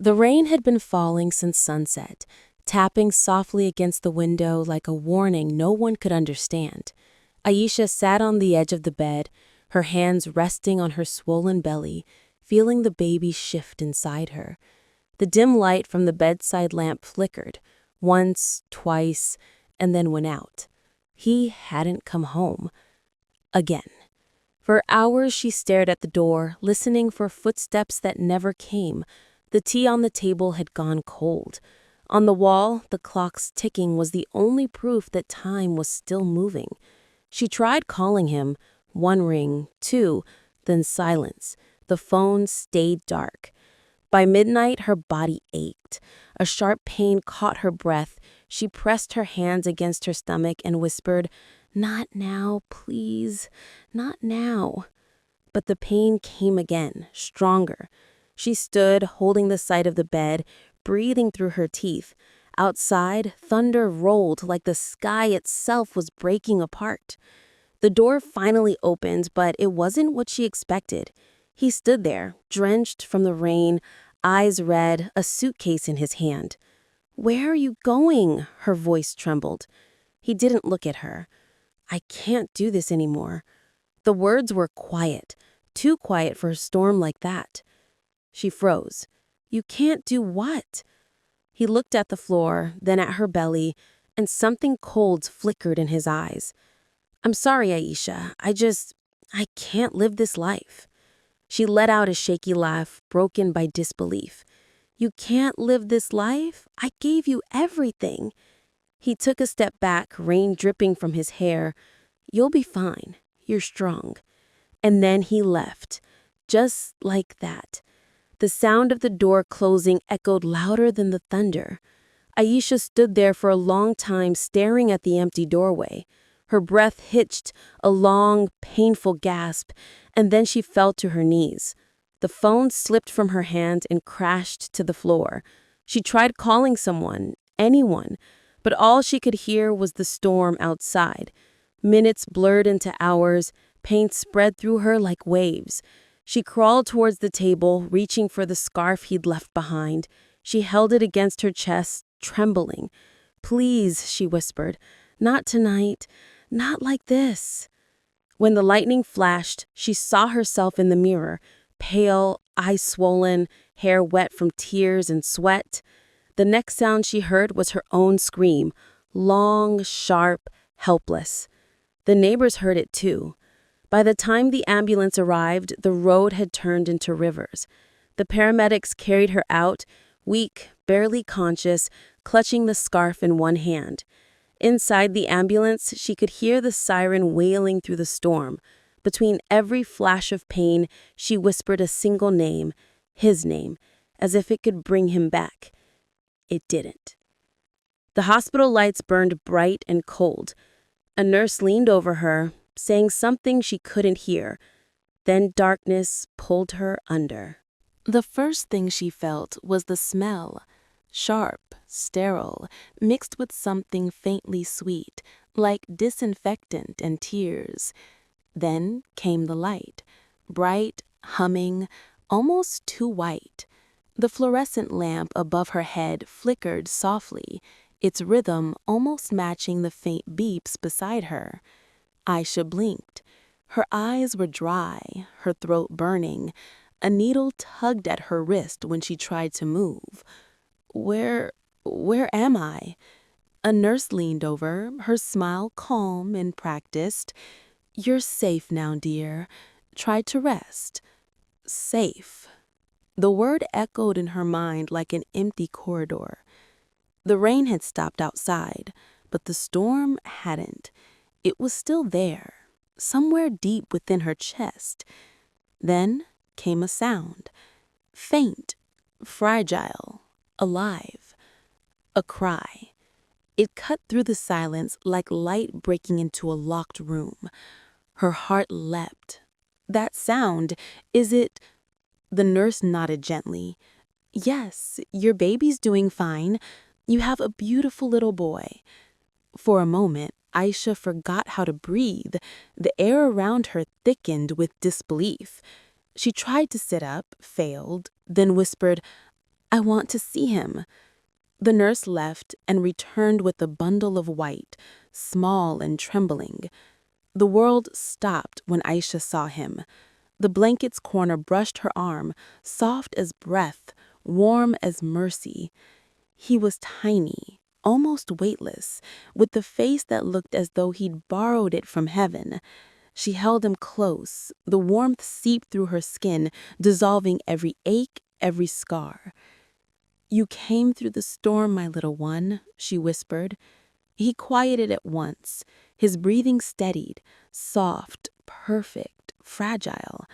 The rain had been falling since sunset, tapping softly against the window like a warning no one could understand. Ayesha sat on the edge of the bed, her hands resting on her swollen belly, feeling the baby shift inside her. The dim light from the bedside lamp flickered, once, twice, and then went out. He hadn't come home. Again. For hours she stared at the door, listening for footsteps that never came. The tea on the table had gone cold. On the wall, the clock's ticking was the only proof that time was still moving. She tried calling him, one ring, two, then silence. The phone stayed dark. By midnight, her body ached. A sharp pain caught her breath. She pressed her hands against her stomach and whispered, "Not now, please, not now." But the pain came again, stronger. She stood, holding the side of the bed, breathing through her teeth. Outside, thunder rolled like the sky itself was breaking apart. The door finally opened, but it wasn't what she expected. He stood there, drenched from the rain, eyes red, a suitcase in his hand. "Where are you going?" Her voice trembled. He didn't look at her. "I can't do this anymore." The words were quiet, too quiet for a storm like that. She froze. "You can't do what?" He looked at the floor, then at her belly, and something cold flickered in his eyes. "I'm sorry, Ayesha. I can't live this life." She let out a shaky laugh, broken by disbelief. "You can't live this life? I gave you everything." He took a step back, rain dripping from his hair. "You'll be fine. You're strong." And then he left, just like that. The sound of the door closing echoed louder than the thunder. Ayesha stood there for a long time, staring at the empty doorway. Her breath hitched, a long, painful gasp, and then she fell to her knees. The phone slipped from her hand and crashed to the floor. She tried calling someone, anyone, but all she could hear was the storm outside. Minutes blurred into hours, pain spread through her like waves. She crawled towards the table, reaching for the scarf he'd left behind. She held it against her chest, trembling. "Please," she whispered, "not tonight, not like this." When the lightning flashed, she saw herself in the mirror, pale, eyes swollen, hair wet from tears and sweat. The next sound she heard was her own scream, long, sharp, helpless. The neighbors heard it too. By the time the ambulance arrived, the road had turned into rivers. The paramedics carried her out, weak, barely conscious, clutching the scarf in one hand. Inside the ambulance, she could hear the siren wailing through the storm. Between every flash of pain, she whispered a single name, his name, as if it could bring him back. It didn't. The hospital lights burned bright and cold. A nurse leaned over her, saying something she couldn't hear. Then darkness pulled her under. The first thing she felt was the smell. Sharp, sterile, mixed with something faintly sweet, like disinfectant and tears. Then came the light, bright, humming, almost too white. The fluorescent lamp above her head flickered softly, its rhythm almost matching the faint beeps beside her. Ayesha blinked. Her eyes were dry, her throat burning. A needle tugged at her wrist when she tried to move. Where am I?" A nurse leaned over, her smile calm and practiced. "You're safe now, dear. Try to rest." Safe. The word echoed in her mind like an empty corridor. The rain had stopped outside, but the storm hadn't. It was still there, somewhere deep within her chest. Then came a sound, faint, fragile, alive. A cry. It cut through the silence like light breaking into a locked room. Her heart leapt. "That sound, is it—" The nurse nodded gently. "Yes, your baby's doing fine. You have a beautiful little boy." For a moment, Ayesha forgot how to breathe. The air around her thickened with disbelief. She tried to sit up, failed, then whispered, I want to see him." The nurse left and returned with a bundle of white, small and trembling. The world stopped when Ayesha saw him. The blanket's corner brushed her arm, soft as breath, warm as mercy. He was tiny, almost weightless, with the face that looked as though he'd borrowed it from heaven. She held him close. The warmth seeped through her skin, dissolving every ache, every scar. "You came through the storm, my little one," she whispered. He quieted at once. His breathing steadied, soft, perfect, fragile.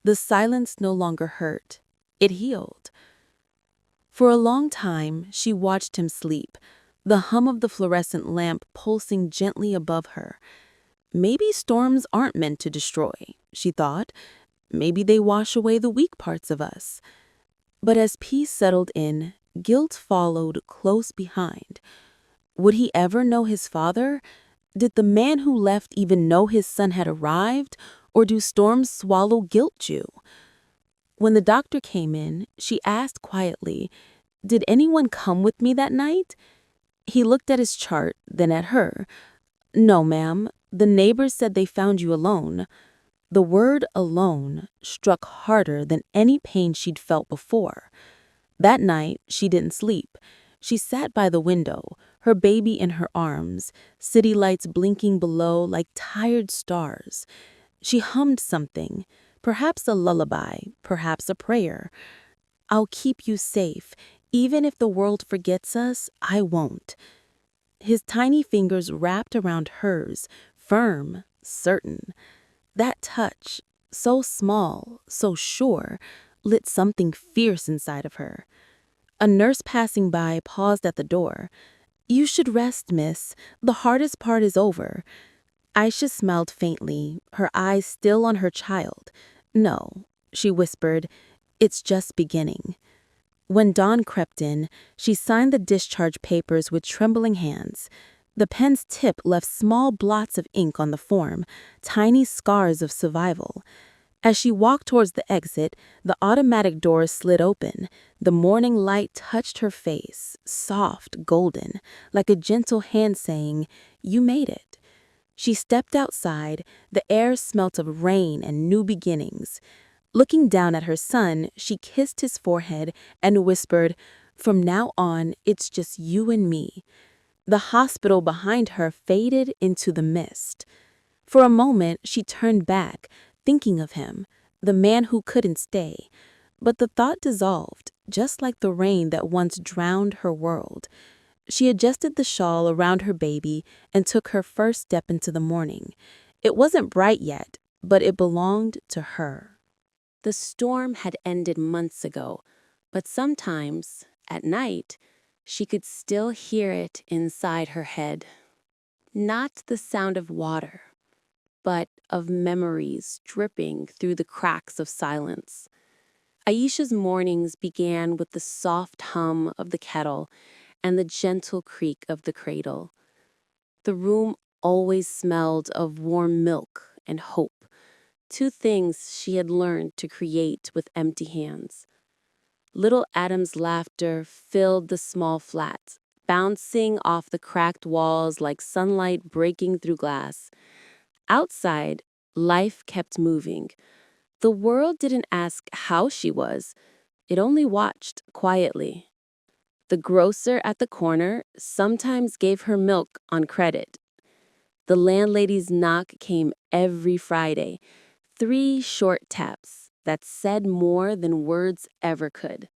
The silence no longer hurt. It healed. For a long time, she watched him sleep, the hum of the fluorescent lamp pulsing gently above her. Maybe storms aren't meant to destroy, she thought. Maybe they wash away the weak parts of us. But as peace settled in, guilt followed close behind. Would he ever know his father? Did the man who left even know his son had arrived? Or do storms swallow guilt you? When the doctor came in, she asked quietly, "Did anyone come with me that night?" He looked at his chart, then at her. "No, ma'am. The neighbors said they found you alone." The word alone struck harder than any pain she'd felt before. That night, she didn't sleep. She sat by the window, her baby in her arms, city lights blinking below like tired stars. She hummed something, perhaps a lullaby, perhaps a prayer. "I'll keep you safe. Even if the world forgets us, I won't." His tiny fingers wrapped around hers, firm, certain. That touch, so small, so sure, lit something fierce inside of her. A nurse passing by paused at the door. "You should rest, miss. The hardest part is over." Aisha smiled faintly, her eyes still on her child. "No," she whispered, "it's just beginning." When dawn crept in, she signed the discharge papers with trembling hands. The pen's tip left small blots of ink on the form, tiny scars of survival. As she walked towards the exit, the automatic doors slid open. The morning light touched her face, soft, golden, like a gentle hand saying, "You made it." She stepped outside. The air smelt of rain and new beginnings. Looking down at her son, she kissed his forehead and whispered, "From now on, it's just you and me." The hospital behind her faded into the mist. For a moment, she turned back, thinking of him, the man who couldn't stay. But the thought dissolved, just like the rain that once drowned her world. She adjusted the shawl around her baby and took her first step into the morning. It wasn't bright yet, but it belonged to her. The storm had ended months ago, but sometimes, at night, she could still hear it inside her head. Not the sound of water, but of memories dripping through the cracks of silence. Ayesha's mornings began with the soft hum of the kettle and the gentle creak of the cradle. The room always smelled of warm milk and hope, two things she had learned to create with empty hands. Little Adam's laughter filled the small flat, bouncing off the cracked walls like sunlight breaking through glass. Outside, life kept moving. The world didn't ask how she was, it only watched quietly. The grocer at the corner sometimes gave her milk on credit. The landlady's knock came every Friday, 3 short taps that said more than words ever could.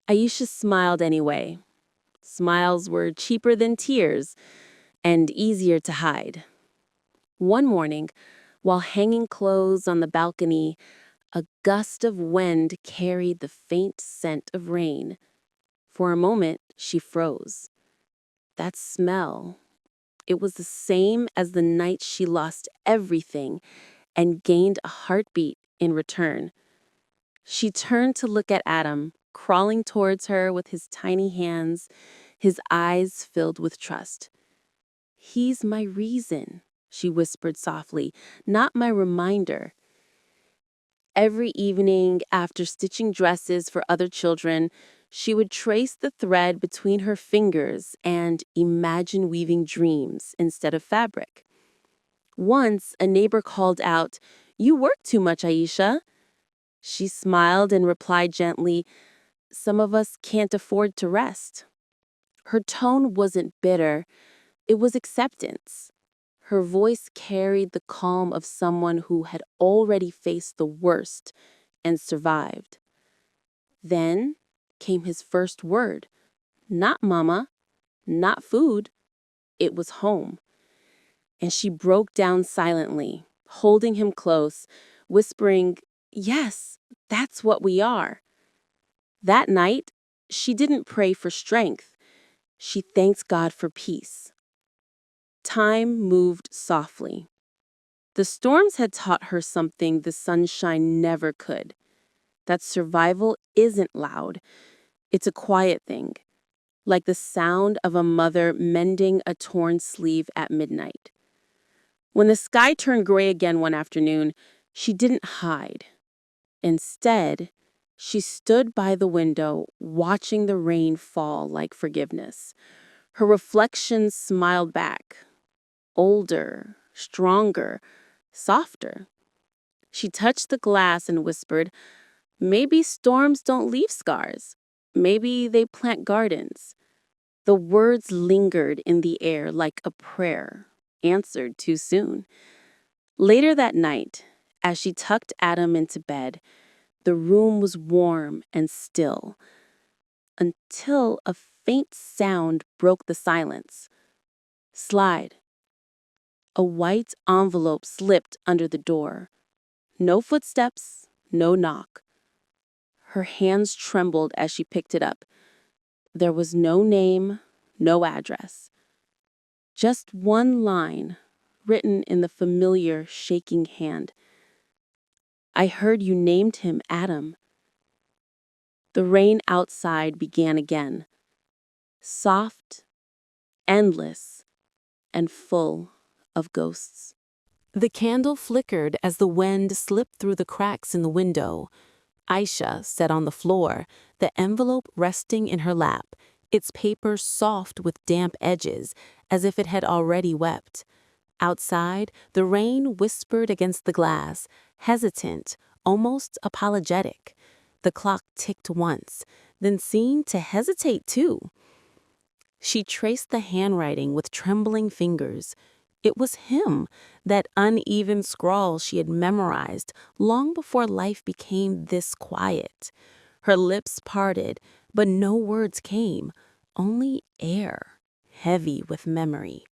Ayesha smiled anyway. Smiles were cheaper than tears and easier to hide. One morning, while hanging clothes on the balcony, a gust of wind carried the faint scent of rain. For a moment, she froze. That smell, it was the same as the night she lost everything and gained a heartbeat in return. She turned to look at Adam, crawling towards her with his tiny hands, his eyes filled with trust. "He's my reason," she whispered softly, "not my reminder." Every evening, after stitching dresses for other children, she would trace the thread between her fingers and imagine weaving dreams instead of fabric. Once, a neighbor called out, "You work too much, Ayesha." She smiled and replied gently, "Some of us can't afford to rest." Her tone wasn't bitter, it was acceptance. Her voice carried the calm of someone who had already faced the worst and survived. Then came his first word. Not mama, not food. It was home. And she broke down silently, holding him close, whispering, "Yes, that's what we are." That night, she didn't pray for strength. She thanked God for peace. Time moved softly. The storms had taught her something the sunshine never could. That survival isn't loud. It's a quiet thing, like the sound of a mother mending a torn sleeve at midnight. When the sky turned gray again one afternoon, she didn't hide. Instead, she stood by the window, watching the rain fall like forgiveness. Her reflection smiled back, older, stronger, softer. She touched the glass and whispered, "Maybe storms don't leave scars. Maybe they plant gardens." The words lingered in the air like a prayer, answered too soon. Later that night, as she tucked Adam into bed, the room was warm and still, until a faint sound broke the silence. Slide. A white envelope slipped under the door. No footsteps, no knock. Her hands trembled as she picked it up. There was no name, no address. Just one line, written in the familiar, shaking hand. "I heard you named him Adam." The rain outside began again, soft, endless, and full of ghosts. The candle flickered as the wind slipped through the cracks in the window. Ayesha sat on the floor, the envelope resting in her lap, its paper soft with damp edges, as if it had already wept. Outside, the rain whispered against the glass, hesitant, almost apologetic. The clock ticked once, then seemed to hesitate too. She traced the handwriting with trembling fingers. It was him, that uneven scrawl she had memorized long before life became this quiet. Her lips parted, but no words came, only air, heavy with memory.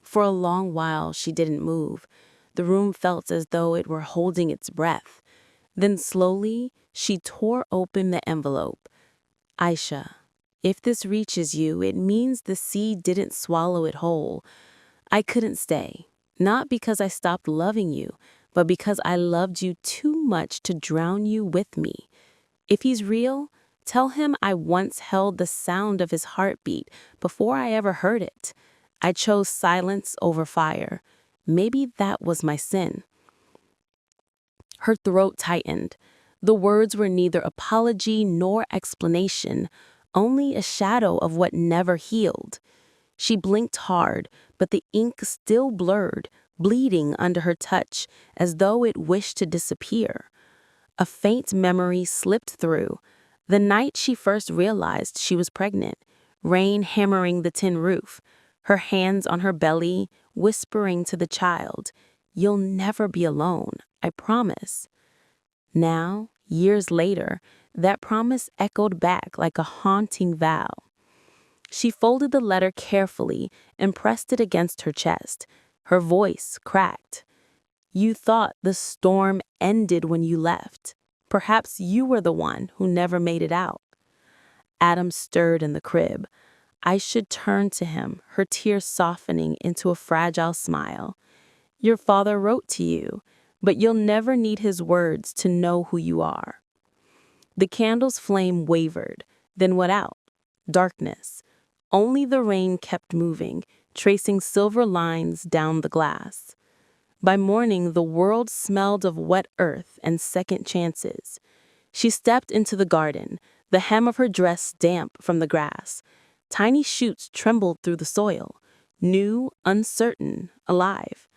For a long while she didn't move. The room felt as though it were holding its breath. Then slowly she tore open the envelope. "Ayesha, if this reaches you, it means the sea didn't swallow it whole. I couldn't stay, not because I stopped loving you, but because I loved you too much to drown you with me. If he's real, tell him I once held the sound of his heartbeat before I ever heard it. I chose silence over fire. Maybe that was my sin." Her throat tightened. The words were neither apology nor explanation, only a shadow of what never healed. She blinked hard, but the ink still blurred, bleeding under her touch, as though it wished to disappear. A faint memory slipped through. The night she first realized she was pregnant, rain hammering the tin roof, her hands on her belly, whispering to the child, "You'll never be alone, I promise." Now, years later, that promise echoed back like a haunting vow. She folded the letter carefully and pressed it against her chest. Her voice cracked. "You thought the storm ended when you left. Perhaps you were the one who never made it out." Adam stirred in the crib. Ayesha turned to him, her tears softening into a fragile smile. "Your father wrote to you, but you'll never need his words to know who you are." The candle's flame wavered, then went out. Darkness. Only the rain kept moving, tracing silver lines down the glass. By morning, the world smelled of wet earth and second chances. She stepped into the garden, the hem of her dress damp from the grass. Tiny shoots trembled through the soil, new, uncertain, alive.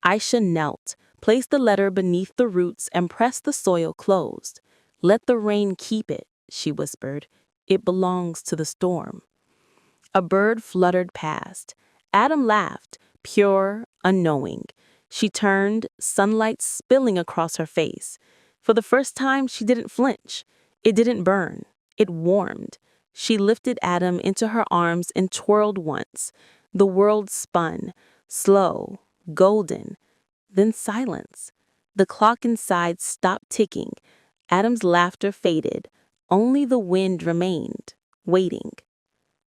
Ayesha knelt, placed the letter beneath the roots, and pressed the soil closed. "Let the rain keep it," she whispered. "It belongs to the storm." A bird fluttered past. Adam laughed, pure, unknowing. She turned, sunlight spilling across her face. For the first time, she didn't flinch. It didn't burn. It warmed. She lifted Adam into her arms and twirled once. The world spun, slow, golden. Then silence. The clock inside stopped ticking. Adam's laughter faded. Only the wind remained, waiting.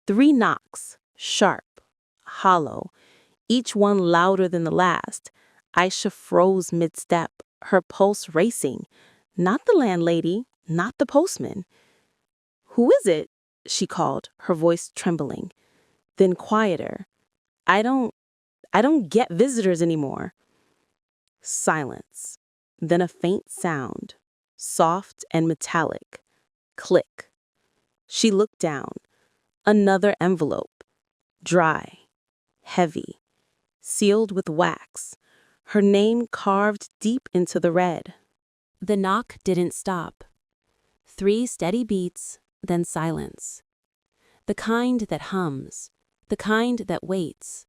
3 knocks, sharp, hollow, each one louder than the last. Ayesha froze mid-step, her pulse racing. Not the landlady, not the postman. "Who is it?" she called, her voice trembling. Then quieter. I don't get visitors anymore." Silence. Then a faint sound, soft and metallic. Click. She looked down. Another envelope. Dry. Heavy. Sealed with wax. Her name carved deep into the red. The knock didn't stop. 3 steady beats, then silence. The kind that hums. The kind that waits.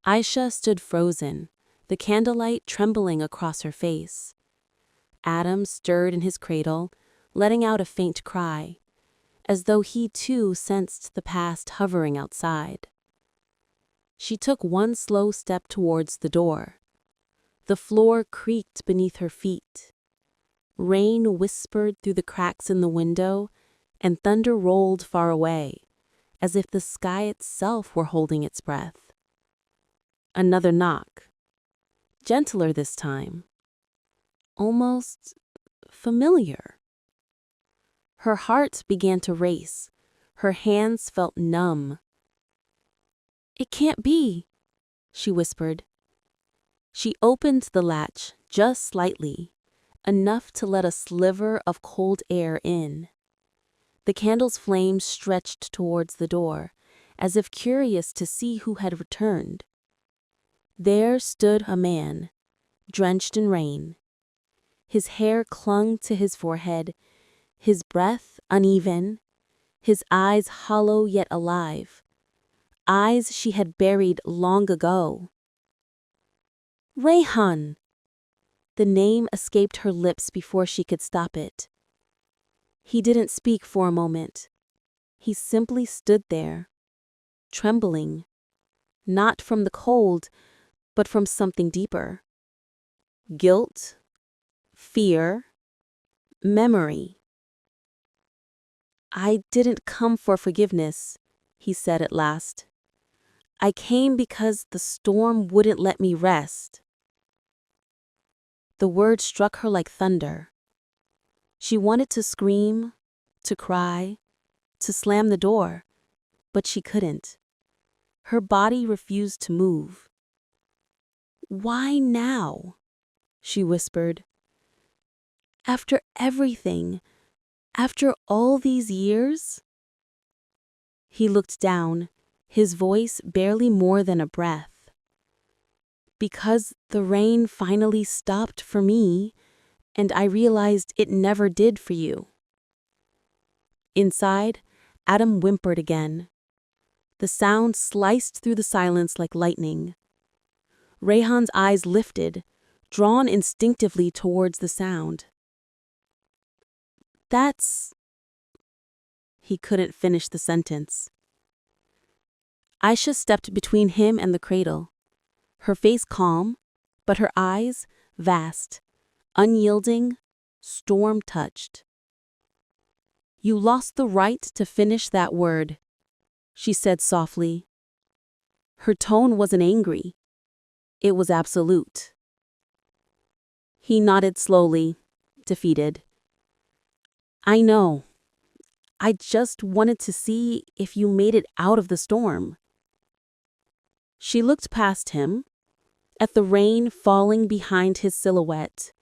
Ayesha stood frozen, the candlelight trembling across her face. Adam stirred in his cradle, letting out a faint cry, as though he too sensed the past hovering outside. She took one slow step towards the door. The floor creaked beneath her feet. Rain whispered through the cracks in the window, and thunder rolled far away, as if the sky itself were holding its breath. Another knock. Gentler this time. Almost familiar. Her heart began to race. Her hands felt numb. "It can't be," she whispered. She opened the latch just slightly, enough to let a sliver of cold air in. The candle's flame stretched towards the door, as if curious to see who had returned. There stood a man, drenched in rain. His hair clung to his forehead, his breath uneven, his eyes hollow yet alive. Eyes she had buried long ago. "Rayhan!" The name escaped her lips before she could stop it. He didn't speak for a moment. He simply stood there, trembling, not from the cold, but from something deeper. Guilt, fear, memory. "I didn't come for forgiveness," he said at last. "I came because the storm wouldn't let me rest." The word struck her like thunder. She wanted to scream, to cry, to slam the door, but she couldn't. Her body refused to move. "Why now?" she whispered. "After everything, after all these years?" He looked down, his voice barely more than a breath. "Because the rain finally stopped for me, and I realized it never did for you." Inside, Adam whimpered again. The sound sliced through the silence like lightning. Rayhan's eyes lifted, drawn instinctively towards the sound. "That's..." He couldn't finish the sentence. Ayesha stepped between him and the cradle, her face calm, but her eyes vast, unyielding, storm-touched. "You lost the right to finish that word," she said softly. Her tone wasn't angry. It was absolute. He nodded slowly, defeated. "I know. I just wanted to see if you made it out of the storm." She looked past him, at the rain falling behind his silhouette,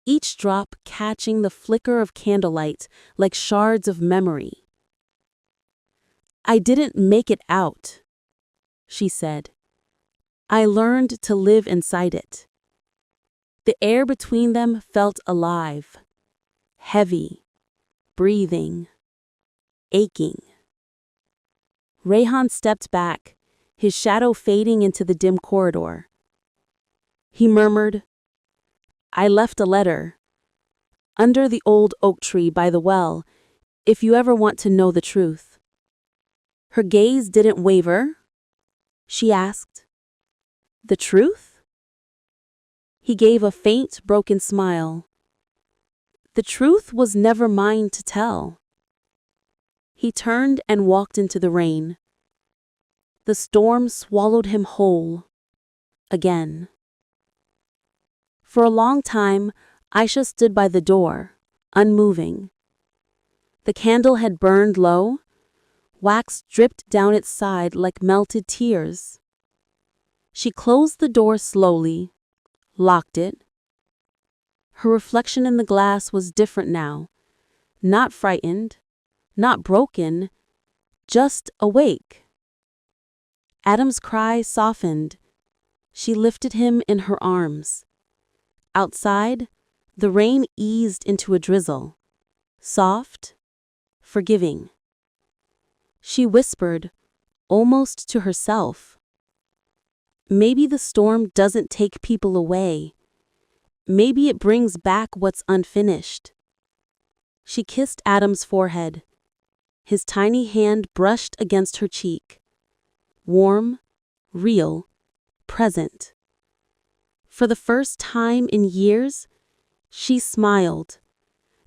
each drop catching the flicker of candlelight like shards of memory. "I didn't make it out," she said. "I learned to live inside it." The air between them felt alive, heavy, breathing, aching. Rayhan stepped back, his shadow fading into the dim corridor. He murmured, "I left a letter. Under the old oak tree by the well, if you ever want to know the truth." Her gaze didn't waver. She asked, "The truth?" He gave a faint, broken smile. "The truth was never mine to tell." He turned and walked into the rain. The storm swallowed him whole. Again. For a long time, Ayesha stood by the door, unmoving. The candle had burned low. Wax dripped down its side like melted tears. She closed the door slowly, locked it. Her reflection in the glass was different now. Not frightened, not broken, just awake. Adam's cry softened. She lifted him in her arms. Outside, the rain eased into a drizzle, soft, forgiving. She whispered, almost to herself, "Maybe the storm doesn't take people away. Maybe it brings back what's unfinished." She kissed Adam's forehead. His tiny hand brushed against her cheek. Warm, real, present. For the first time in years, she smiled.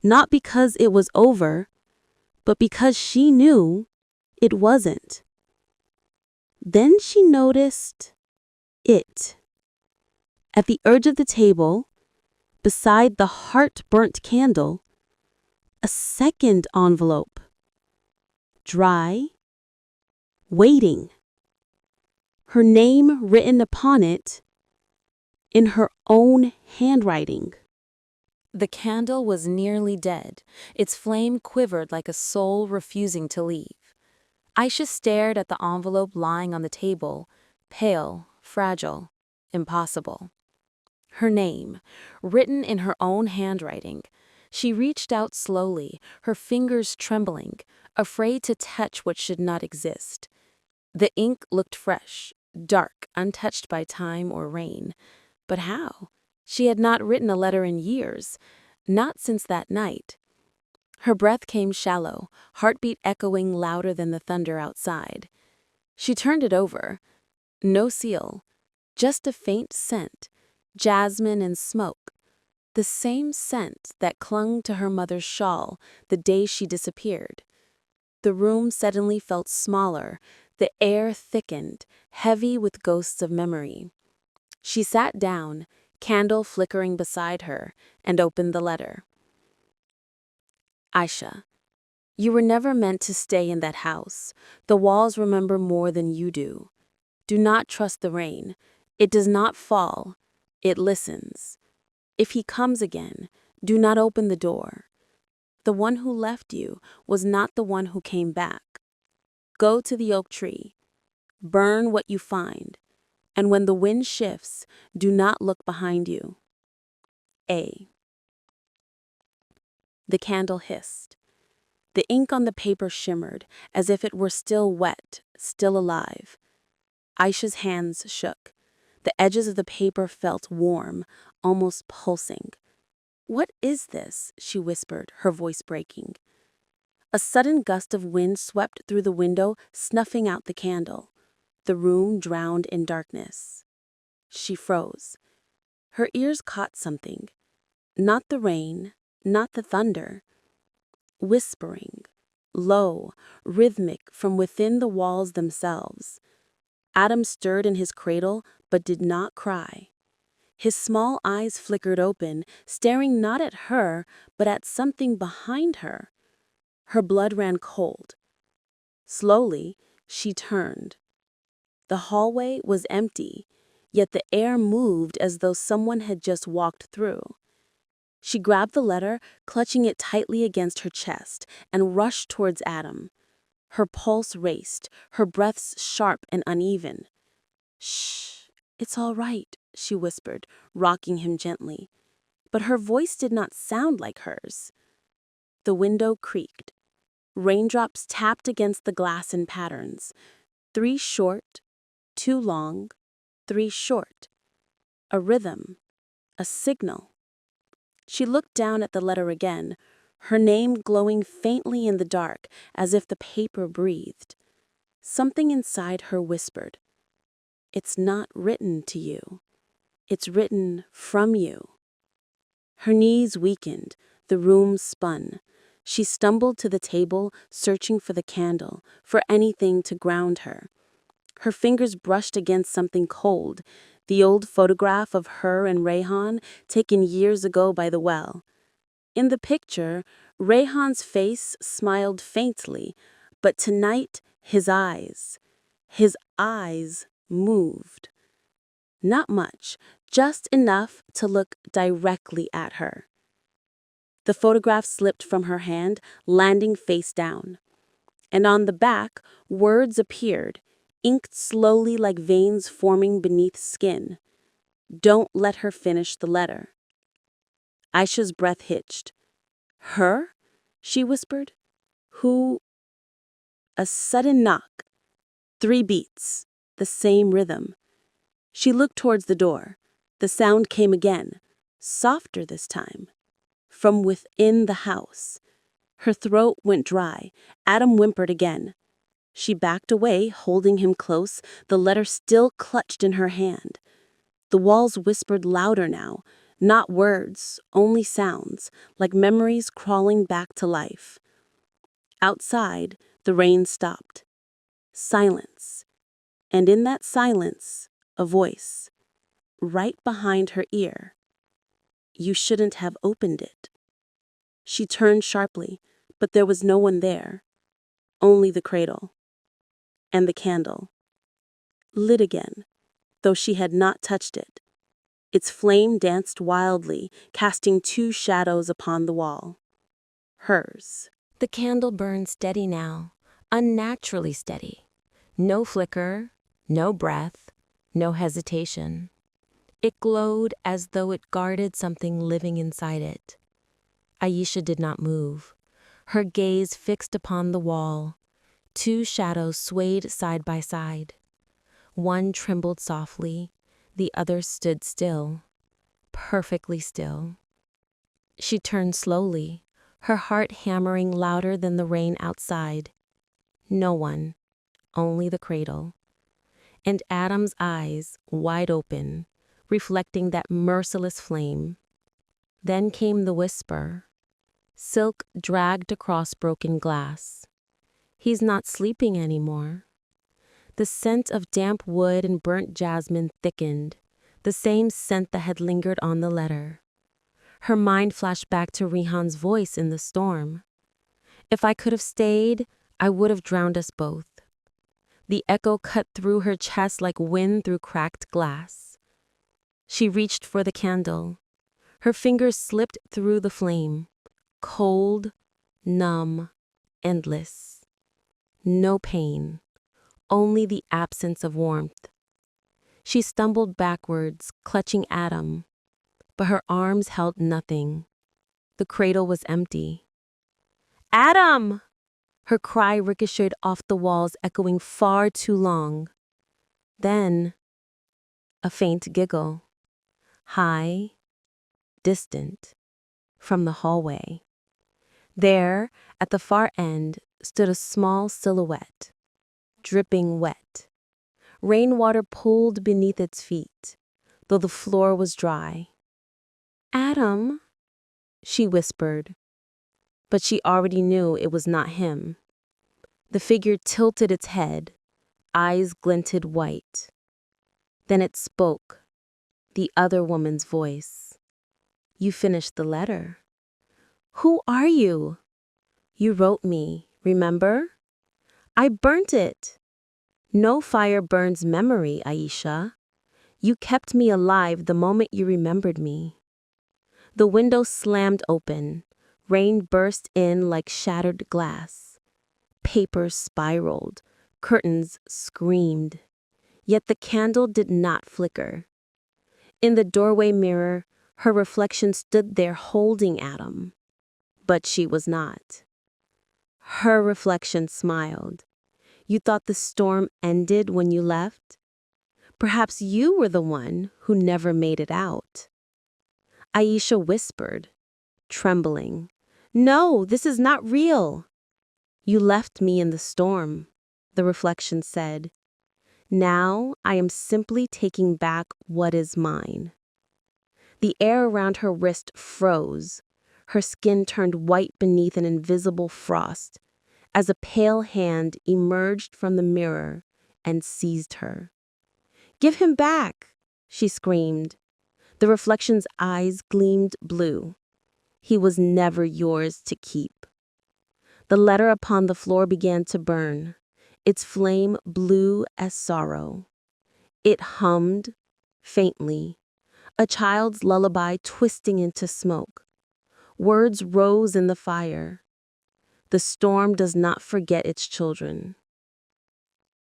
Not because it was over, but because she knew it wasn't. Then she noticed it. At the edge of the table, beside the heart-burnt candle, a second envelope. Dry, waiting. Her name written upon it in her own handwriting. The candle was nearly dead. Its flame quivered like a soul refusing to leave. Ayesha stared at the envelope lying on the table, pale, fragile, impossible. Her name, written in her own handwriting. She reached out slowly, her fingers trembling, afraid to touch what should not exist. The ink looked fresh, dark, untouched by time or rain. But how? She had not written a letter in years, not since that night. Her breath came shallow, heartbeat echoing louder than the thunder outside. She turned it over. No seal, just a faint scent, jasmine and smoke. The same scent that clung to her mother's shawl the day she disappeared. The room suddenly felt smaller, the air thickened, heavy with ghosts of memory. She sat down, candle flickering beside her, and opened the letter. Ayesha, you were never meant to stay in that house. The walls remember more than you do. Do not trust the rain. It does not fall. It listens. If he comes again, do not open the door. The one who left you was not the one who came back. Go to the oak tree. Burn what you find. And when the wind shifts, do not look behind you. A. The candle hissed. The ink on the paper shimmered, as if it were still wet, still alive. Ayesha's hands shook. The edges of the paper felt warm, almost pulsing. "What is this?" she whispered, her voice breaking. A sudden gust of wind swept through the window, snuffing out the candle. The room drowned in darkness. She froze. Her ears caught something. Not the rain, not the thunder. Whispering, low, rhythmic from within the walls themselves. Adam stirred in his cradle, but did not cry. His small eyes flickered open, staring not at her, but at something behind her. Her blood ran cold. Slowly, she turned. The hallway was empty. yet the air moved as though someone had just walked through. She grabbed the letter, clutching it tightly against her chest, and rushed towards Adam. Her pulse raced, her breaths sharp and uneven. "Shh, it's all right," she whispered, rocking him gently. But her voice did not sound like hers. The window creaked. Raindrops tapped against the glass in patterns. 3 short, 2 long, 3 short. A rhythm, a signal. She looked down at the letter again, her name glowing faintly in the dark as if the paper breathed. Something inside her whispered, "It's not written to you. It's written from you." Her knees weakened, the room spun. She stumbled to the table, searching for the candle, for anything to ground her. Her fingers brushed against something cold, the old photograph of her and Rayhan, taken years ago by the well. In the picture, Rayhan's face smiled faintly, but tonight his eyes moved. Not much, just enough to look directly at her. The photograph slipped from her hand, landing face down. And on the back, words appeared, inked slowly like veins forming beneath skin. "Don't let her finish the letter." Aisha's breath hitched. "Her?" she whispered. "Who?" A sudden knock. 3 beats. The same rhythm. She looked towards the door. The sound came again, softer this time. From within the house. Her throat went dry. Adam whimpered again. She backed away, holding him close, the letter still clutched in her hand. The walls whispered louder now, not words, only sounds, like memories crawling back to life. Outside, the rain stopped. Silence. And in that silence, a voice. Right behind her ear. "You shouldn't have opened it." She turned sharply, but there was no one there. Only the cradle. And the candle. Lit again, though she had not touched it. Its flame danced wildly, casting 2 shadows upon the wall. Hers. The candle burned steady now, unnaturally steady. No flicker, no breath, no hesitation. It glowed as though it guarded something living inside it. Ayesha did not move, her gaze fixed upon the wall. 2 shadows swayed side by side. One trembled softly, the other stood still, perfectly still. She turned slowly, her heart hammering louder than the rain outside. No one, only the cradle. And Adam's eyes, wide open, reflecting that merciless flame. Then came the whisper. Silk dragged across broken glass. "He's not sleeping anymore." The scent of damp wood and burnt jasmine thickened, the same scent that had lingered on the letter. Her mind flashed back to Rihan's voice in the storm. "If I could have stayed, I would have drowned us both." The echo cut through her chest like wind through cracked glass. She reached for the candle. Her fingers slipped through the flame. Cold, numb, endless. No pain, only the absence of warmth. She stumbled backwards, clutching Adam, but her arms held nothing. The cradle was empty. "Adam!" Her cry ricocheted off the walls, echoing far too long. Then, a faint giggle. High, distant, from the hallway. There, at the far end, stood a small silhouette, dripping wet. Rainwater pooled beneath its feet, though the floor was dry. "Adam," she whispered, but she already knew it was not him. The figure tilted its head, eyes glinted white. Then it spoke, the other woman's voice. "You finished the letter." "Who are you?" "You wrote me, remember?" "I burnt it." "No fire burns memory, Ayesha. You kept me alive the moment you remembered me. The window slammed open. Rain burst in like shattered glass. Papers spiraled. Curtains screamed. Yet the candle did not flicker. In the doorway mirror, her reflection stood there holding Adam. But she was not. Her reflection smiled. You thought the storm ended when you left? Perhaps you were the one who never made it out. Ayesha whispered, trembling, "No, this is not real." "You left me in the storm," the reflection said. "Now I am simply taking back what is mine." The air around her wrist froze. Her skin turned white beneath an invisible frost, as a pale hand emerged from the mirror and seized her. "Give him back!" she screamed. The reflection's eyes gleamed blue. "He was never yours to keep." The letter upon the floor began to burn, its flame blue as sorrow. It hummed, faintly, a child's lullaby twisting into smoke. Words rose in the fire. The storm does not forget its children.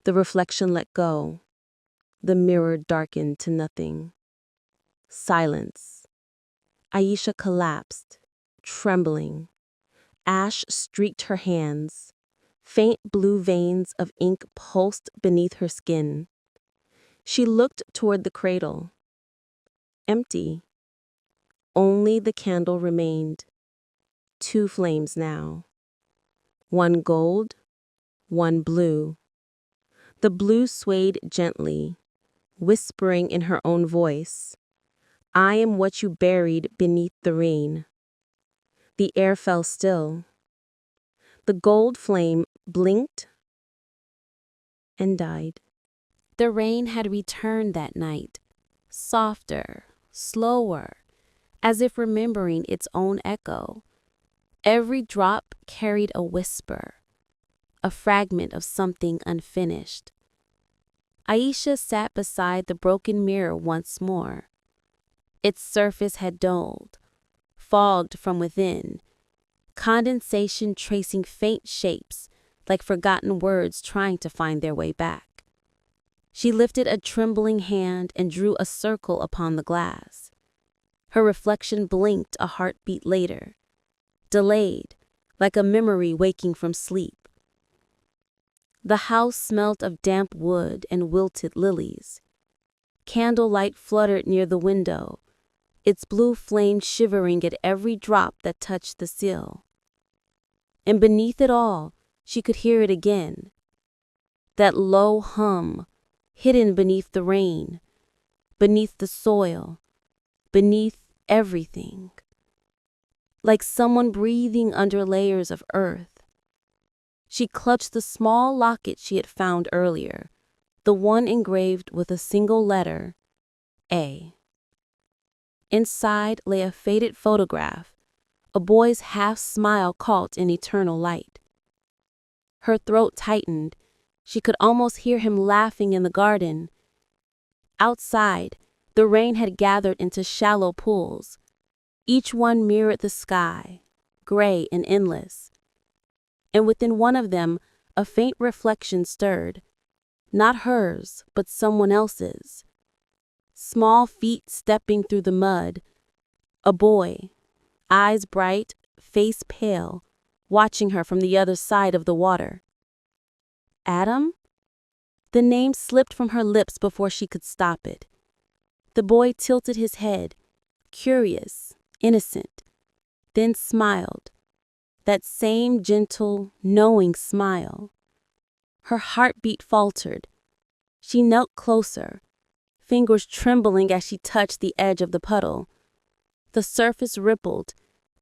The reflection let go. The mirror darkened to nothing. Silence. Ayesha collapsed, trembling. Ash streaked her hands. Faint blue veins of ink pulsed beneath her skin. She looked toward the cradle. Empty. Only the candle remained. 2 flames now. One gold, one blue. The blue swayed gently, whispering in her own voice, "I am what you buried beneath the rain." The air fell still. The gold flame blinked and died. The rain had returned that night, softer, slower, as if remembering its own echo. Every drop carried a whisper, a fragment of something unfinished. Ayesha sat beside the broken mirror once more. Its surface had dulled, fogged from within, condensation tracing faint shapes like forgotten words trying to find their way back. She lifted a trembling hand and drew a circle upon the glass. Her reflection blinked a heartbeat later, delayed, like a memory waking from sleep. The house smelt of damp wood and wilted lilies. Candlelight fluttered near the window, its blue flame shivering at every drop that touched the sill. And beneath it all, she could hear it again. That low hum, hidden beneath the rain, beneath the soil, beneath everything. Like someone breathing under layers of earth. She clutched the small locket she had found earlier, the one engraved with a single letter, A. Inside lay a faded photograph, a boy's half-smile caught in eternal light. Her throat tightened. She could almost hear him laughing in the garden. Outside, the rain had gathered into shallow pools. Each one mirrored the sky, gray and endless. And within one of them, a faint reflection stirred. Not hers, but someone else's. Small feet stepping through the mud. A boy, eyes bright, face pale, watching her from the other side of the water. Adam? The name slipped from her lips before she could stop it. The boy tilted his head, curious, innocent, then smiled. That same gentle, knowing smile. Her heartbeat faltered. She knelt closer, fingers trembling as she touched the edge of the puddle. The surface rippled,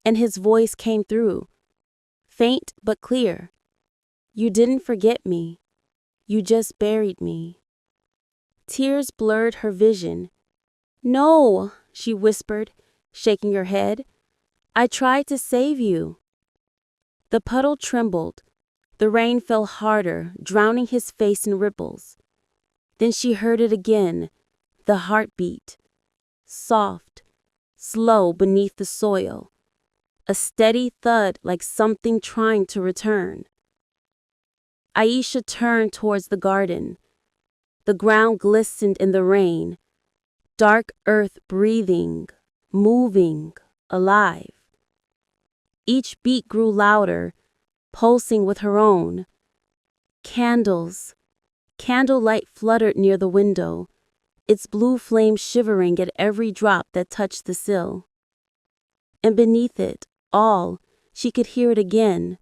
and his voice came through, faint but clear. "You didn't forget me. You just buried me." Tears blurred her vision. "No," she whispered, shaking her head. "I tried to save you." The puddle trembled. The rain fell harder, drowning his face in ripples. Then she heard it again, the heartbeat, soft, slow beneath the soil, a steady thud like something trying to return. Ayesha turned towards the garden. The ground glistened in the rain, dark earth breathing, moving, alive. Each beat grew louder, pulsing with her own. Candlelight fluttered near the window, its blue flame shivering at every drop that touched the sill. And beneath it all, she could hear it again,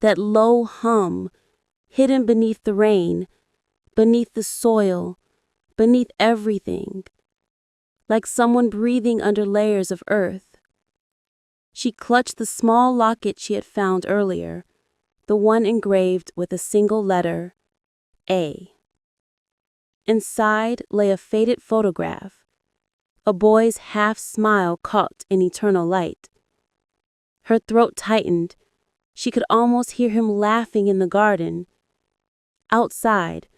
that low hum, hidden beneath the rain, beneath the soil, beneath everything, like someone breathing under layers of earth. She clutched the small locket she had found earlier, the one engraved with a single letter, A. Inside lay a faded photograph, a boy's half smile caught in eternal light. Her throat tightened. She could almost hear him laughing in the garden. Outside,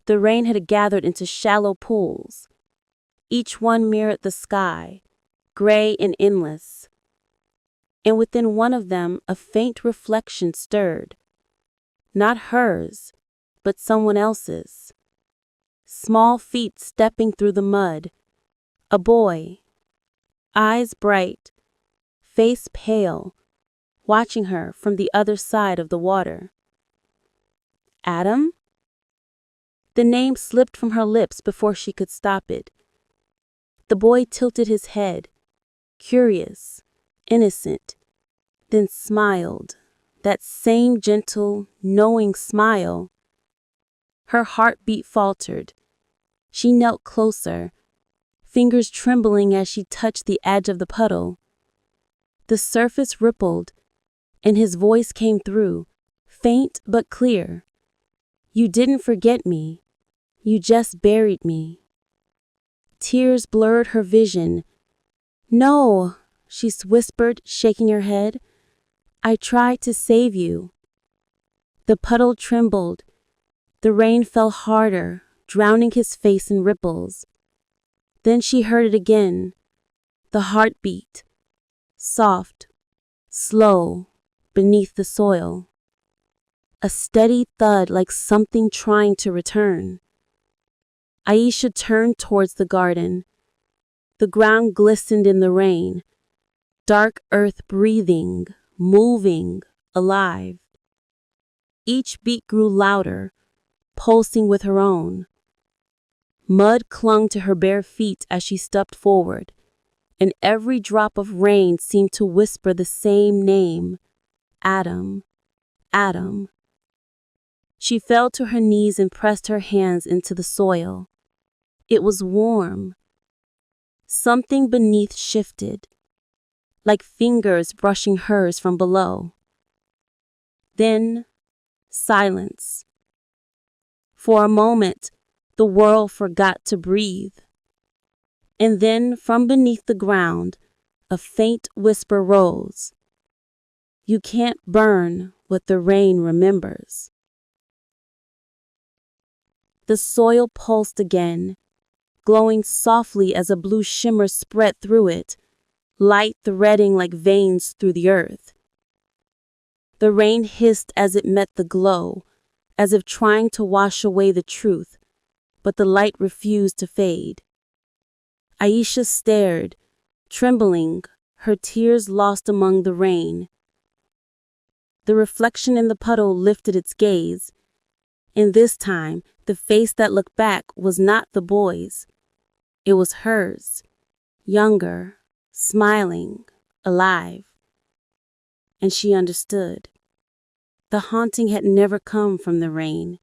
the rain had gathered into shallow pools. Each one mirrored the sky, gray and endless. And within one of them, a faint reflection stirred. Not hers, but someone else's. Small feet stepping through the mud. A boy, eyes bright, face pale, watching her from the other side of the water. Adam? The name slipped from her lips before she could stop it. The boy tilted his head, curious, innocent, then smiled, that same gentle, knowing smile. Her heartbeat faltered. She knelt closer, fingers trembling as she touched the edge of the puddle. The surface rippled, and his voice came through, faint but clear. You didn't forget me. You just buried me. Tears blurred her vision. No, she whispered, shaking her head. I tried to save you. The puddle trembled. The rain fell harder, drowning his face in ripples. Then she heard it again, the heartbeat, soft, slow, beneath the soil. A steady thud like something trying to return. Ayesha turned towards the garden. The ground glistened in the rain, dark earth breathing, moving, alive. Each beat grew louder, pulsing with her own. Mud clung to her bare feet as she stepped forward, and every drop of rain seemed to whisper the same name, Adam, Adam. She fell to her knees and pressed her hands into the soil. It was warm. Something beneath shifted, like fingers brushing hers from below. Then, silence. For a moment, the world forgot to breathe. And then, from beneath the ground, a faint whisper rose. You can't burn what the rain remembers. The soil pulsed again, glowing softly as a blue shimmer spread through it, light threading like veins through the earth. The rain hissed as it met the glow, as if trying to wash away the truth, but the light refused to fade. Ayesha stared, trembling, her tears lost among the rain. The reflection in the puddle lifted its gaze, and this time the face that looked back was not the boy's. It was hers, younger, smiling, alive. And she understood. The haunting had never come from the rain.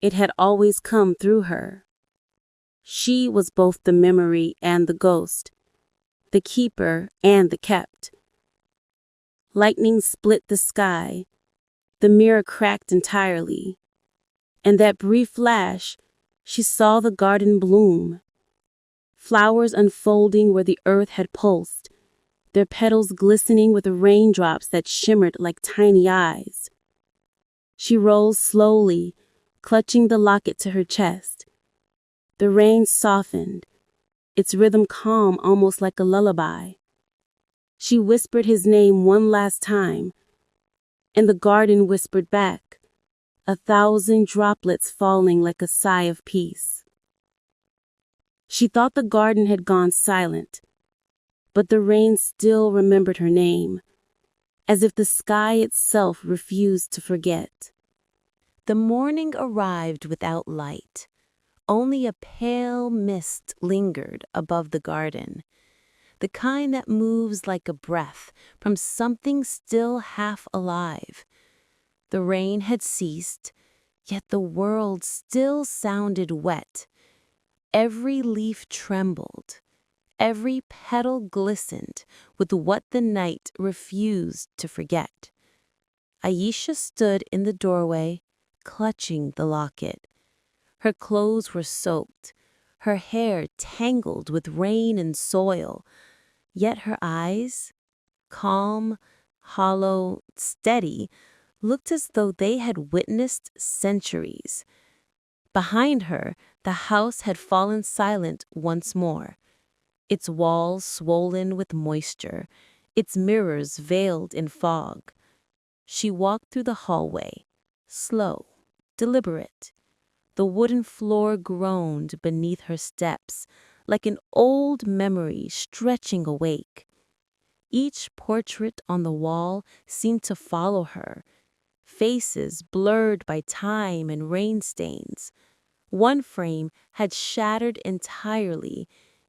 It had always come through her. She was both the memory and the ghost, the keeper and the kept. Lightning split the sky. The mirror cracked entirely. In that brief flash, she saw the garden bloom. Flowers unfolding where the earth had pulsed, their petals glistening with the raindrops that shimmered like tiny eyes. She rose slowly, clutching the locket to her chest. The rain softened, its rhythm calm, almost like a lullaby. She whispered his name one last time, and the garden whispered back, 1,000 droplets falling like a sigh of peace. She thought the garden had gone silent, but the rain still remembered her name, as if the sky itself refused to forget. The morning arrived without light. Only a pale mist lingered above the garden, the kind that moves like a breath from something still half alive. The rain had ceased, yet the world still sounded wet. Every leaf trembled, every petal glistened with what the night refused to forget. Ayesha stood in the doorway, clutching the locket. Her clothes were soaked, her hair tangled with rain and soil, yet her eyes, calm, hollow, steady, looked as though they had witnessed centuries. Behind her, the house had fallen silent once more, its walls swollen with moisture, its mirrors veiled in fog. She walked through the hallway, slow, deliberate. The wooden floor groaned beneath her steps, like an old memory stretching awake. Each portrait on the wall seemed to follow her, faces blurred by time and rain stains. One frame had shattered entirely,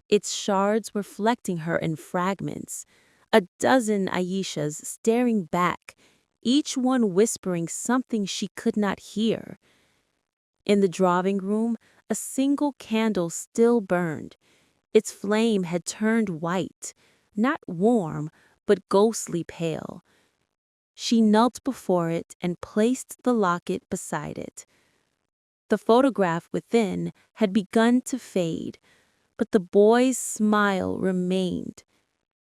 its shards reflecting her in fragments. A dozen Ayeshas staring back, each one whispering something she could not hear. In the drawing room, a single candle still burned. Its flame had turned white, not warm, but ghostly pale. She knelt before it and placed the locket beside it. The photograph within had begun to fade, but the boy's smile remained,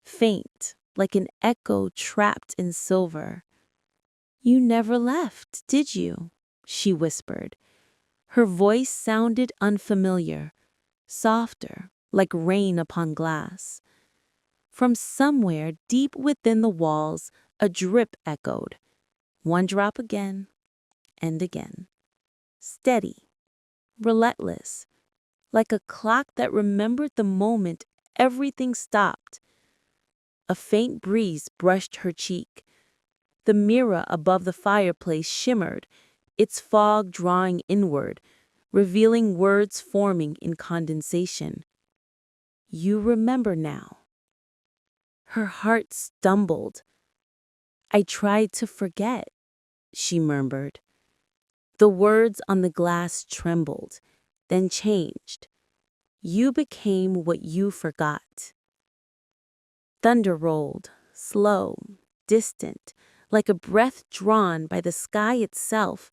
faint, like an echo trapped in silver. "You never left, did you?" she whispered. Her voice sounded unfamiliar, softer, like rain upon glass. From somewhere deep within the walls, a drip echoed. One drop again and again. Steady, relentless, like a clock that remembered the moment everything stopped. A faint breeze brushed her cheek. The mirror above the fireplace shimmered, its fog drawing inward, revealing words forming in condensation. "You remember now." Her heart stumbled. "I tried to forget," she murmured. The words on the glass trembled, then changed. "You became what you forgot." Thunder rolled, slow, distant, like a breath drawn by the sky itself.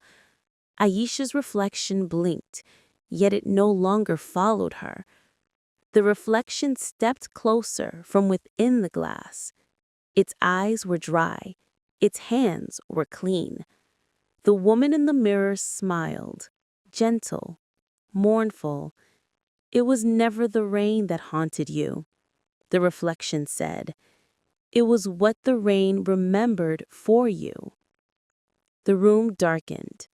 Ayesha's reflection blinked, yet it no longer followed her. The reflection stepped closer from within the glass. Its eyes were dry, its hands were clean. The woman in the mirror smiled, gentle, mournful. "It was never the rain that haunted you," the reflection said. "It was what the rain remembered for you." The room darkened.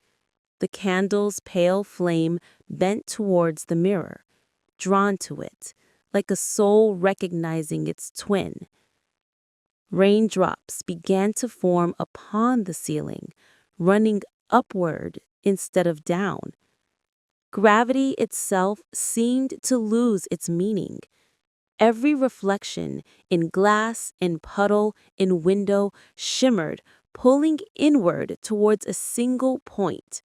The candle's pale flame bent towards the mirror, drawn to it, like a soul recognizing its twin. Raindrops began to form upon the ceiling, running upward instead of down. Gravity itself seemed to lose its meaning. Every reflection in glass, in puddle, in window shimmered, pulling inward towards a single point.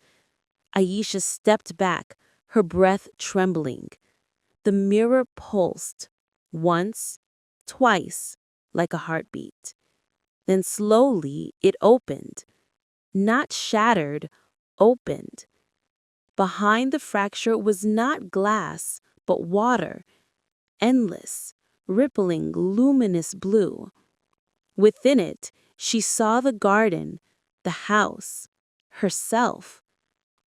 Ayesha stepped back, her breath trembling. The mirror pulsed, once, twice, like a heartbeat. Then slowly it opened. Not shattered, opened. Behind the fracture was not glass, but water, endless, rippling, luminous blue. Within it, she saw the garden, the house, herself,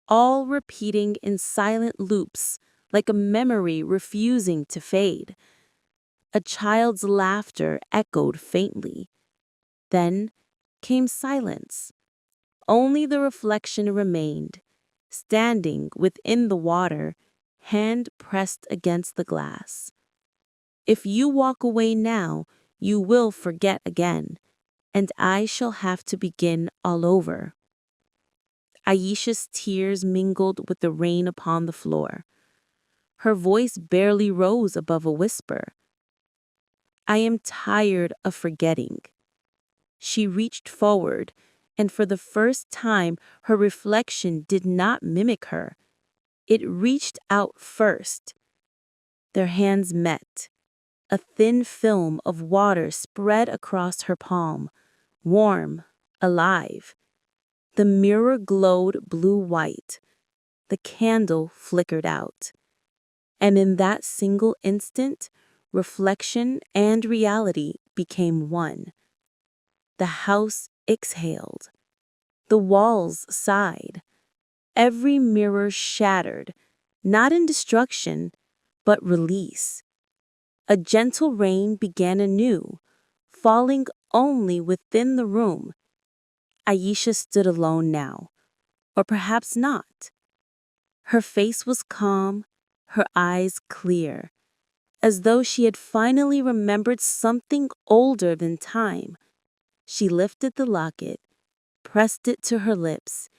all repeating in silent loops, like a memory refusing to fade. A child's laughter echoed faintly. Then came silence. Only the reflection remained, standing within the water, hand pressed against the glass. If you walk away now, you will forget again, and I shall have to begin all over. Ayesha's tears mingled with the rain upon the floor. Her voice barely rose above a whisper. I am tired of forgetting. She reached forward, and for the first time, her reflection did not mimic her. It reached out first. Their hands met. A thin film of water spread across her palm, warm, alive. The mirror glowed blue-white. The candle flickered out. And in that single instant, reflection and reality became one. The house exhaled. The walls sighed. Every mirror shattered, not in destruction, but release. A gentle rain began anew, falling only within the room. Ayesha stood alone now, or perhaps not. Her face was calm, her eyes clear, as though she had finally remembered something older than time. She lifted the locket, pressed it to her lips,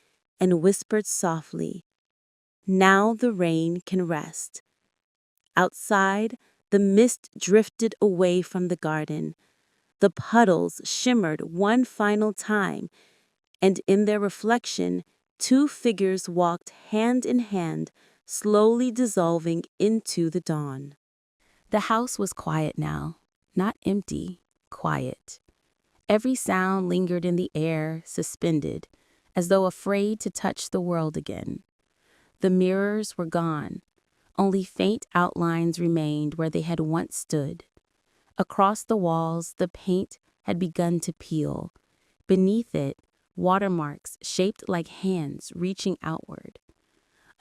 and whispered softly, "Now the rain can rest." Outside, the mist drifted away from the garden. The puddles shimmered one final time, and in their reflection, two figures walked hand in hand, slowly dissolving into the dawn. The house was quiet now, not empty, quiet. Every sound lingered in the air, suspended, as though afraid to touch the world again. The mirrors were gone. Only faint outlines remained where they had once stood. Across the walls, the paint had begun to peel. Beneath it, watermarks shaped like hands reaching outward.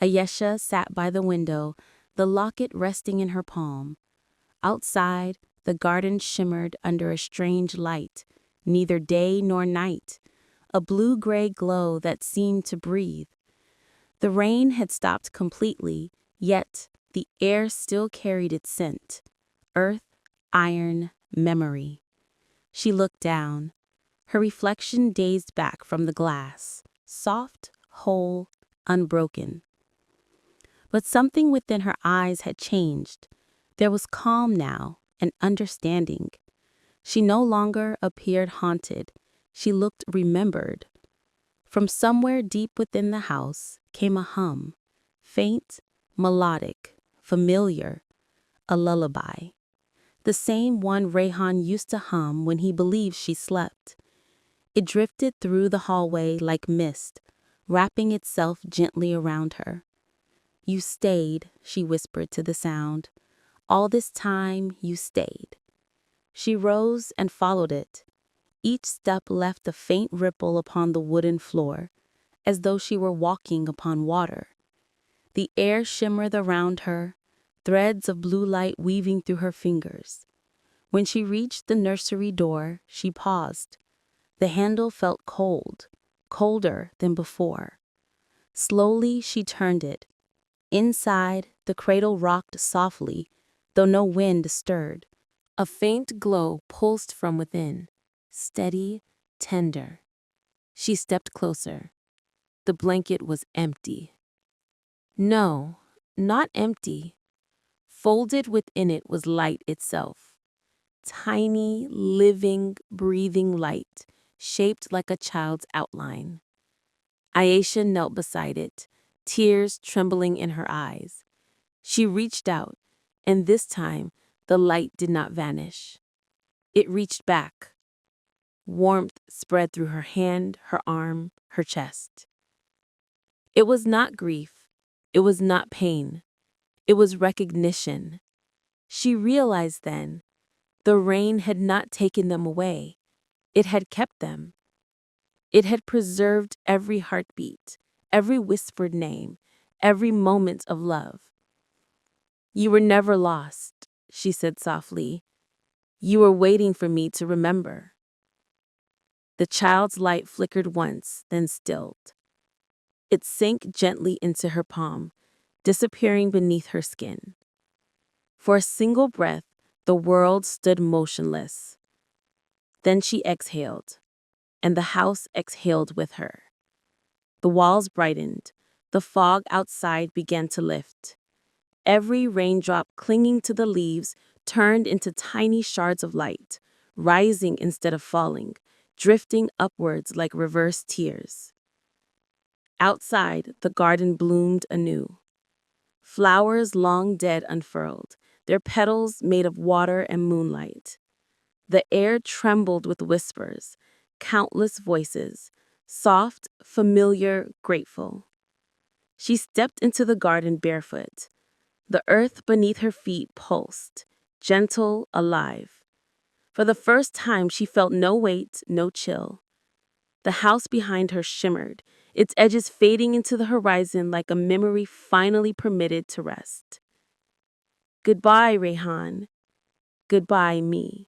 Ayesha sat by the window, the locket resting in her palm. Outside, the garden shimmered under a strange light, neither day nor night, a blue-gray glow that seemed to breathe. The rain had stopped completely, yet the air still carried its scent. Earth, iron, memory. She looked down. Her reflection gazed back from the glass, soft, whole, unbroken. But something within her eyes had changed. There was calm now, and understanding. She no longer appeared haunted. She looked remembered. From somewhere deep within the house came a hum, faint, melodic, familiar, a lullaby. The same one Rayhan used to hum when he believed she slept. It drifted through the hallway like mist, wrapping itself gently around her. "You stayed," she whispered to the sound. "All this time you stayed." She rose and followed it. Each step left a faint ripple upon the wooden floor, as though she were walking upon water. The air shimmered around her, threads of blue light weaving through her fingers. When she reached the nursery door, she paused. The handle felt cold, colder than before. Slowly she turned it. Inside, the cradle rocked softly, though no wind stirred. A faint glow pulsed from within, steady, tender. She stepped closer. The blanket was empty. No, not empty. Folded within it was light itself. Tiny, living, breathing light, shaped like a child's outline. Ayesha knelt beside it, tears trembling in her eyes. She reached out, and this time the light did not vanish. It reached back. Warmth spread through her hand, her arm, her chest. It was not grief. It was not pain. It was recognition. She realized then, the rain had not taken them away. It had kept them. It had preserved every heartbeat, every whispered name, every moment of love. You were never lost, she said softly. You were waiting for me to remember. The child's light flickered once, then stilled. It sank gently into her palm, disappearing beneath her skin. For a single breath, the world stood motionless. Then she exhaled, and the house exhaled with her. The walls brightened. The fog outside began to lift. Every raindrop clinging to the leaves turned into tiny shards of light, rising instead of falling, drifting upwards like reverse tears. Outside, the garden bloomed anew. Flowers long dead unfurled, their petals made of water and moonlight. The air trembled with whispers, countless voices, soft, familiar, grateful. She stepped into the garden barefoot. The earth beneath her feet pulsed, gentle, alive. For the first time, she felt no weight, no chill. The house behind her shimmered, its edges fading into the horizon like a memory finally permitted to rest. Goodbye, Rehan. Goodbye, me.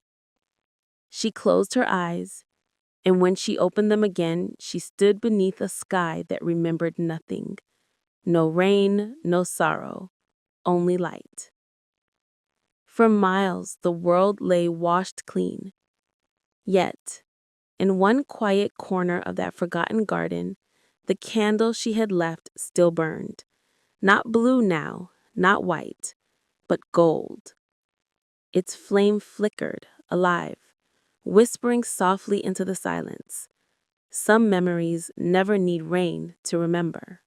She closed her eyes, and when she opened them again, she stood beneath a sky that remembered nothing. No rain, no sorrow, only light. For miles, the world lay washed clean. Yet, in one quiet corner of that forgotten garden, the candle she had left still burned. Not blue now, not white, but gold. Its flame flickered, alive, whispering softly into the silence. Some memories never need rain to remember.